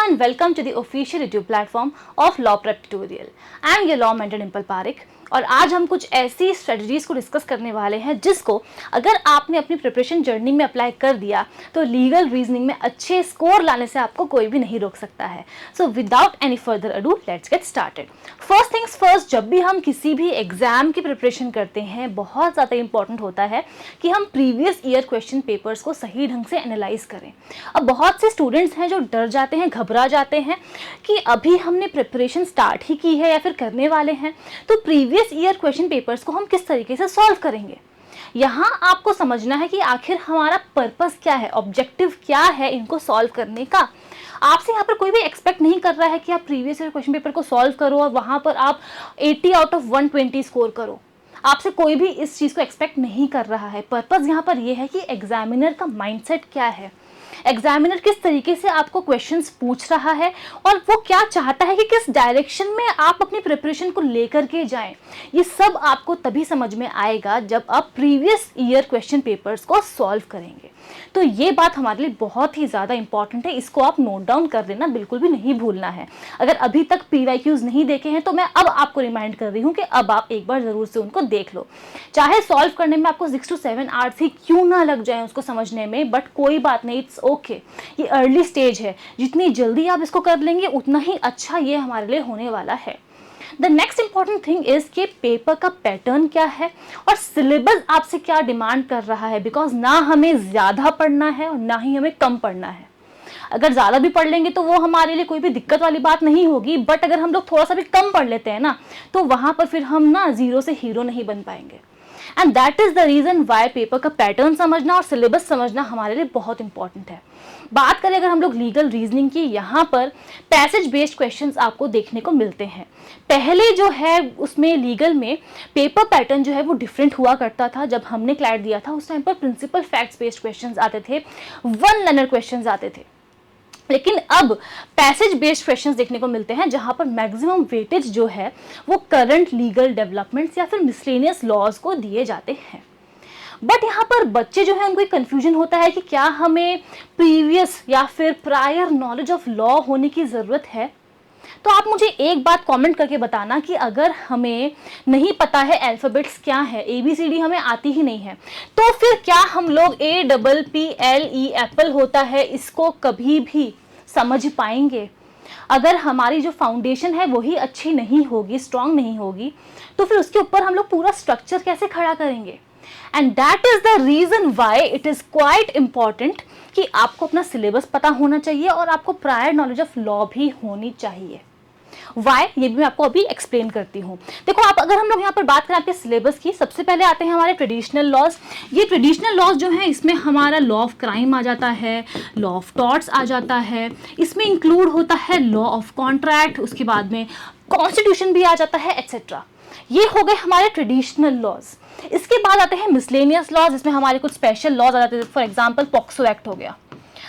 and welcome to the official YouTube platform of Law Prep Tutorial. I am your law mentor Dimple Parekh और आज हम कुछ ऐसी strategies को discuss करने वाले हैं जिसको अगर आपने अपनी प्रिपरेशन जर्नी में अप्लाई कर दिया तो लीगल रीजनिंग में अच्छे स्कोर लाने से आपको कोई भी नहीं रोक सकता है। So without any further ado let's get started. First things first, जब भी हम किसी भी एग्जाम की प्रिपरेशन करते हैं बहुत ज़्यादा इंपॉर्टेंट होता है कि हम प्रीवियस ईयर क्वेश्चन पेपर्स को सही ढंग से एनालाइज करें। अब बहुत से स्टूडेंट्स हैं जो डर जाते हैं, घबरा जाते हैं कि अभी हमने प्रिपरेशन स्टार्ट ही की है या फिर करने वाले हैं तो प्रीवियस ईयर क्वेश्चन पेपर्स को हम किस तरीके से सॉल्व करेंगे। यहाँ आपको समझना है कि आखिर हमारा पर्पस क्या है, ऑब्जेक्टिव क्या है इनको सॉल्व करने का। आपसे यहाँ पर कोई भी एक्सपेक्ट नहीं कर रहा है कि आप प्रीवियस ईयर क्वेश्चन पेपर को सॉल्व करो और वहाँ पर आप 80 आउट ऑफ 120 स्कोर करो। आपसे कोई भी इस चीज़ को एक्सपेक्ट नहीं कर रहा है। पर्पस यहाँ पर यह है कि एग्जामिनर का माइंडसेट क्या है, एग्जामिनर किस तरीके से आपको क्वेश्चंस पूछ रहा है और वो क्या चाहता है कि किस डायरेक्शन में आप अपनी प्रिपरेशन को लेकर के जाएं। ये सब आपको तभी समझ में आएगा जब आप प्रीवियस ईयर क्वेश्चन पेपर्स को सॉल्व करेंगे। तो ये बात हमारे लिए बहुत ही ज़्यादा इंपॉर्टेंट है, इसको आप नोट डाउन कर लेना, बिल्कुल भी नहीं भूलना है। अगर अभी तक PYQs नहीं देखे हैं तो मैं अब आपको रिमाइंड कर रही हूँ कि अब आप एक बार ज़रूर से उनको देख लो। चाहे सॉल्व करने में आपको 6 to 7 आवर्स ही क्यों ना लग जाए उसको समझने में, बट कोई बात नहीं, इट्स ओके। ये अर्ली स्टेज है, जितनी जल्दी आप इसको कर लेंगे उतना ही अच्छा ये हमारे लिए होने वाला है। The next important thing is कि पेपर का पैटर्न क्या है और सिलेबस आपसे क्या डिमांड कर रहा है, बिकॉज ना हमें ज़्यादा पढ़ना है और ना ही हमें कम पढ़ना है। अगर ज़्यादा भी पढ़ लेंगे तो वो हमारे लिए कोई भी दिक्कत वाली बात नहीं होगी, बट अगर हम लोग थोड़ा सा भी कम पढ़ लेते हैं ना तो वहाँ पर फिर हम ना जीरो से हीरो नहीं बन पाएंगे। And that is the reason why paper का पैटर्न समझना और सिलेबस समझना हमारे लिए बहुत इंपॉर्टेंट है। बात करें अगर हम लोग लीगल रीजनिंग की, यहाँ पर पैसेज बेस्ड क्वेश्चंस आपको देखने को मिलते हैं। पहले जो है उसमें लीगल में पेपर पैटर्न जो है वो डिफरेंट हुआ करता था। जब हमने क्लैट दिया था उस टाइम पर प्रिंसिपल फैक्ट्स बेस्ड क्वेश्चंस आते थे, वन लाइनर क्वेश्चंस आते थे। लेकिन अब पैसेज बेस्ड क्वेश्चंस देखने को मिलते हैं जहां पर मैक्सिमम वेटेज जो है वो करंट लीगल डेवलपमेंट्स या फिर मिसलेनियस लॉज को दिए जाते हैं। बट यहाँ पर बच्चे जो है उनको एक कन्फ्यूजन होता है कि क्या हमें प्रीवियस या फिर प्रायर नॉलेज ऑफ लॉ होने की ज़रूरत है। तो आप मुझे एक बात कमेंट करके बताना कि अगर हमें नहीं पता है अल्फ़ाबेट्स क्या है, ABCD हमें आती ही नहीं है, तो फिर क्या हम लोग APPLE एप्पल होता है इसको कभी भी समझ पाएंगे? अगर हमारी जो फाउंडेशन है वही अच्छी नहीं होगी, स्ट्रांग नहीं होगी, तो फिर उसके ऊपर हम लोग पूरा स्ट्रक्चर कैसे खड़ा करेंगे? And that is the reason why it is quite important कि आपको अपना सिलेबस पता होना चाहिए और आपको प्रायर नॉलेज ऑफ लॉ भी होनी चाहिए। वाई, ये भी मैं आपको अभी एक्सप्लेन करती हूँ। देखो आप, अगर हम लोग यहाँ पर बात करें आपके सिलेबस की, सबसे पहले आते हैं हमारे ट्रेडिशनल लॉज। ये ट्रेडिशनल लॉज जो है इसमें हमारा लॉ ऑफ क्राइम आ जाता है, लॉ ऑफ टॉर्ट्स आ जाता है, इसमें इंक्लूड होता है लॉ ऑफ कॉन्ट्रैक्ट, उसके बाद में कॉन्स्टिट्यूशन भी आ जाता है, एट्सेट्रा। ये हो गए हमारे ट्रेडिशनल लॉज। इसके बाद आते हैं मिसलेनियस लॉज, जिसमें हमारे कुछ स्पेशल लॉज आ जाते हैं। फॉर एग्जांपल पॉक्सो एक्ट हो गया,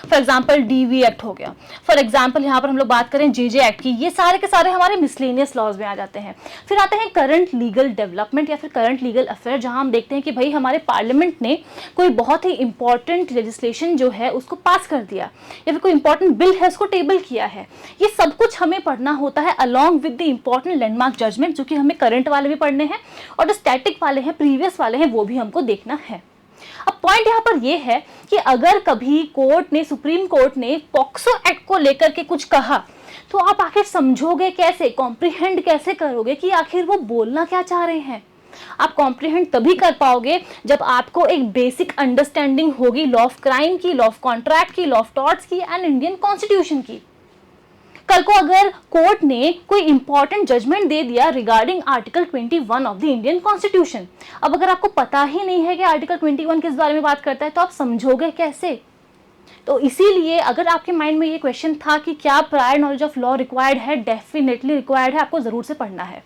फॉर एग्जांपल DV एक्ट हो गया, फॉर एग्जांपल यहाँ पर हम लोग बात करें JJ एक्ट की, ये सारे के सारे हमारे मिसलेनियस लॉज में आ जाते हैं। फिर आते हैं करंट लीगल डेवलपमेंट या फिर करंट लीगल अफेयर, जहाँ हम देखते हैं कि भाई हमारे पार्लियामेंट ने कोई बहुत ही इंपॉर्टेंट लेजिस्लेशन जो है उसको पास कर दिया या फिर कोई इंपॉर्टेंट बिल है उसको टेबल किया है। ये सब कुछ हमें पढ़ना होता है along with the important landmark judgement, जो कि हमें करंट वाले भी पढ़ने हैं और जो स्टैटिक वाले हैं, प्रीवियस वाले हैं, वो भी हमको देखना है। अब पॉइंट यहाँ पर यह है कि अगर कभी कोर्ट ने, सुप्रीम कोर्ट ने पॉक्सो एक्ट को लेकर के कुछ कहा तो आप आखिर समझोगे कैसे, कॉम्प्रिहेंड कैसे करोगे कि आखिर वो बोलना क्या चाह रहे हैं। आप कॉम्प्रिहेंड तभी कर पाओगे जब आपको एक बेसिक अंडरस्टैंडिंग होगी लॉ ऑफ क्राइम की, लॉ ऑफ कॉन्ट्रैक्ट की, लॉ ऑफ टॉर्ट्स की एंड इंडियन कॉन्स्टिट्यूशन की। कल को अगर कोर्ट ने कोई इंपॉर्टेंट जजमेंट दे दिया regarding article 21 of the Indian constitution, अब अगर आपको पता ही नहीं है कि आर्टिकल 21 किस बारे में बात करता है तो आप समझोगे कैसे? तो इसीलिए अगर आपके माइंड में ये क्वेश्चन था कि क्या prior knowledge of law required है, डेफिनेटली रिक्वायर्ड है, आपको जरूर से पढ़ना है।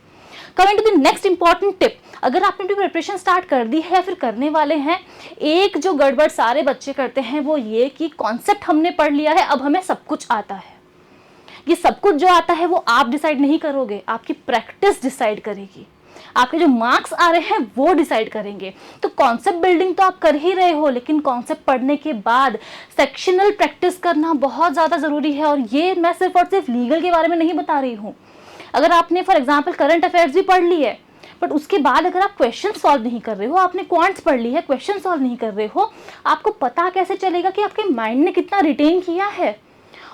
Coming to the next important tip, अगर आपने अपनी प्रिपरेशन स्टार्ट कर दी है या फिर करने वाले हैं, एक जो गड़बड़ सारे बच्चे करते हैं वो ये कि कॉन्सेप्ट हमने पढ़ लिया है, अब हमें सब कुछ आता है। ये सब कुछ जो आता है वो आप डिसाइड नहीं करोगे, आपकी प्रैक्टिस डिसाइड करेगी। आपके जो मार्क्स आ रहे हैं वो डिसाइड करेंगे। तो कॉन्सेप्ट बिल्डिंग तो आप कर ही रहे हो, लेकिन कॉन्सेप्ट पढ़ने के बाद सेक्शनल प्रैक्टिस करना बहुत ज़्यादा ज़रूरी है। और ये मैं सिर्फ और सिर्फ लीगल के बारे में नहीं बता रही हूँ। अगर आपने फॉर एग्जाम्पल करंट अफेयर्स भी पढ़ ली है, बट उसके बाद अगर आप क्वेश्चन सॉल्व नहीं कर रहे हो, आपने क्वांट्स पढ़ ली है, क्वेश्चन सॉल्व नहीं कर रहे हो, आपको पता कैसे चलेगा कि आपके माइंड ने कितना रिटेन किया है?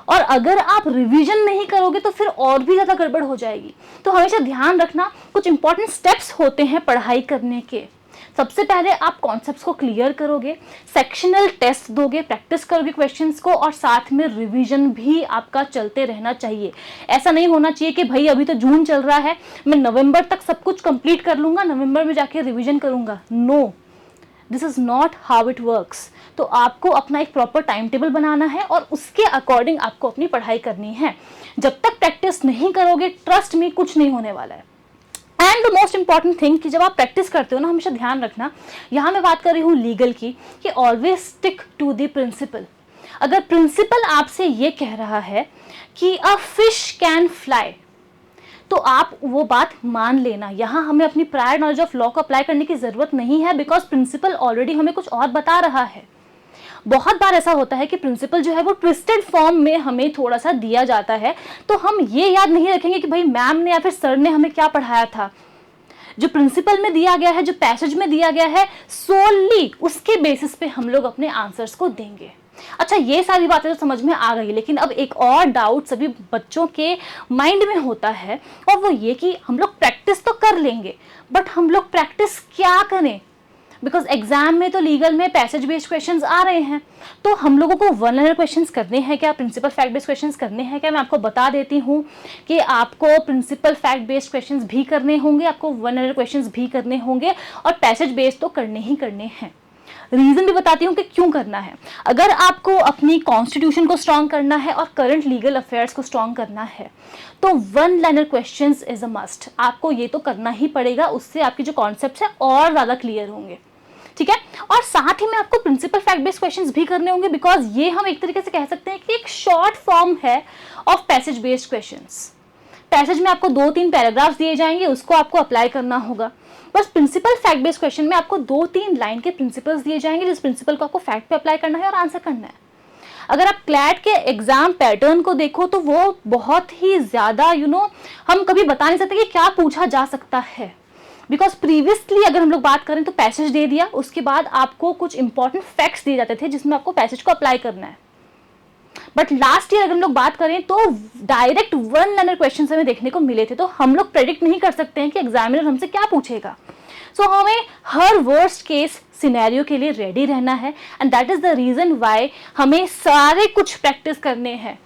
और अगर आप रिवीजन नहीं करोगे तो फिर और भी ज़्यादा गड़बड़ हो जाएगी। तो हमेशा ध्यान रखना, कुछ इंपॉर्टेंट स्टेप्स होते हैं पढ़ाई करने के। सबसे पहले आप कॉन्सेप्ट्स को क्लियर करोगे, सेक्शनल टेस्ट दोगे, प्रैक्टिस करोगे क्वेश्चंस को, और साथ में रिवीजन भी आपका चलते रहना चाहिए। ऐसा नहीं होना चाहिए कि भाई अभी तो जून चल रहा है, मैं नवंबर तक सब कुछ कंप्लीट कर लूँगा, नवंबर में जाके रिवीजन करूँगा। No, this is not how it works. तो आपको अपना एक प्रॉपर टाइम टेबल बनाना है और उसके अकॉर्डिंग आपको अपनी पढ़ाई करनी है। जब तक प्रैक्टिस नहीं करोगे, ट्रस्ट में कुछ नहीं होने वाला है। And the most important thing कि जब आप प्रैक्टिस करते हो ना, हमेशा ध्यान रखना, यहाँ मैं बात कर रही हूँ लीगल की, कि always stick to the principle. अगर प्रिंसिपल आपसे ये कह रहा है कि अ फिश कैन फ्लाई, तो आप वो बात मान लेना। यहाँ हमें अपनी प्रायर नॉलेज ऑफ लॉ को अप्लाई करने की जरूरत नहीं है, बिकॉज प्रिंसिपल ऑलरेडी हमें कुछ और बता रहा है। बहुत बार ऐसा होता है कि प्रिंसिपल जो है वो ट्विस्टेड फॉर्म में हमें थोड़ा सा दिया जाता है, तो हम ये याद नहीं रखेंगे कि भाई मैम ने या फिर सर ने हमें क्या पढ़ाया था। जो प्रिंसिपल में दिया गया है, जो पैसेज में दिया गया है, सोली उसके बेसिस पे हम लोग अपने आंसर्स को देंगे। अच्छा, ये सारी बातें तो समझ में आ गई, लेकिन अब एक और डाउट सभी बच्चों के माइंड में होता है, और वो ये कि हम लोग प्रैक्टिस तो कर लेंगे, बट हम लोग प्रैक्टिस क्या करें? बिकॉज एग्जाम में तो लीगल में पैसेज बेस्ड क्वेश्चंस आ रहे हैं, तो हम लोगों को वन लाइनर क्वेश्चंस करने हैं क्या, प्रिंसिपल फैक्ट बेस्ड क्वेश्चंस करने हैं क्या? मैं आपको बता देती हूँ कि आपको प्रिंसिपल फैक्ट बेस्ड क्वेश्चंस भी करने होंगे, आपको वन लाइनर क्वेश्चंस भी करने होंगे, और पैसेज बेस्ड तो करने ही करने हैं। रीजन भी बताती हूँ कि क्यों करना है। अगर आपको अपनी कॉन्स्टिट्यूशन को स्ट्रॉन्ग करना है और करंट लीगल अफेयर्स को स्ट्रॉन्ग करना है, तो one liner questions is a must. आपको ये तो करना ही पड़ेगा, उससे आपके जो कॉन्सेप्ट्स हैं और ज़्यादा क्लियर होंगे, ठीक है। और साथ ही में आपको प्रिंसिपल फैक्ट बेस्ड क्वेश्चंस भी करने होंगे, बिकॉज ये हम एक तरीके से कह सकते हैं कि एक शॉर्ट फॉर्म है of passage based questions. Passage में आपको 2-3 पैराग्राफ्स दिए जाएंगे, उसको आपको अप्लाई करना होगा। बस प्रिंसिपल फैक्ट बेस्ड क्वेश्चन में आपको 2-3 लाइन के प्रिंसिपल्स दिए जाएंगे, जिस प्रिंसिपल को आपको फैक्ट पे अप्लाई करना है और आंसर करना है। अगर आप क्लैट के एग्जाम पैटर्न को देखो तो वो बहुत ही ज्यादा हम कभी बता नहीं सकते कि क्या पूछा जा सकता है। बिकॉज प्रीवियसली अगर हम लोग बात करें तो पैसेज दे दिया, उसके बाद आपको कुछ इंपॉर्टेंट फैक्ट्स दिए जाते थे जिसमें आपको पैसेज को अप्लाई करना है। बट लास्ट ईयर अगर हम लोग बात करें तो डायरेक्ट वन लाइनर क्वेश्चन हमें देखने को मिले थे, तो हम लोग प्रेडिक्ट नहीं कर सकते हैं कि एग्जामिनर हमसे क्या पूछेगा। सो हमें हर वर्स्ट केस सिनेरियो के लिए रेडी रहना है, and that is the reason why हमें सारे कुछ प्रैक्टिस करने हैं।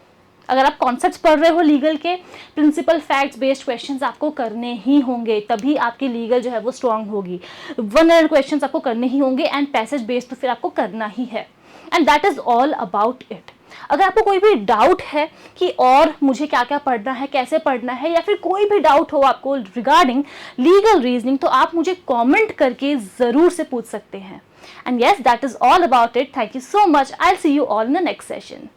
अगर आप कॉन्सेप्ट्स पढ़ रहे हो लीगल के, प्रिंसिपल फैक्ट्स बेस्ड क्वेश्चंस आपको करने ही होंगे, तभी आपकी लीगल जो है वो स्ट्रांग होगी। वन लाइनर क्वेश्चंस आपको करने ही होंगे, एंड पैसेज बेस्ड तो फिर आपको करना ही है, and that is all about it. अगर आपको कोई भी डाउट है कि और मुझे क्या क्या पढ़ना है, कैसे पढ़ना है, या फिर कोई भी डाउट हो आपको रिगार्डिंग लीगल रीजनिंग, तो आप मुझे कमेंट करके ज़रूर से पूछ सकते हैं। And yes, that is all about it. Thank you so much. I will see you all in the next session.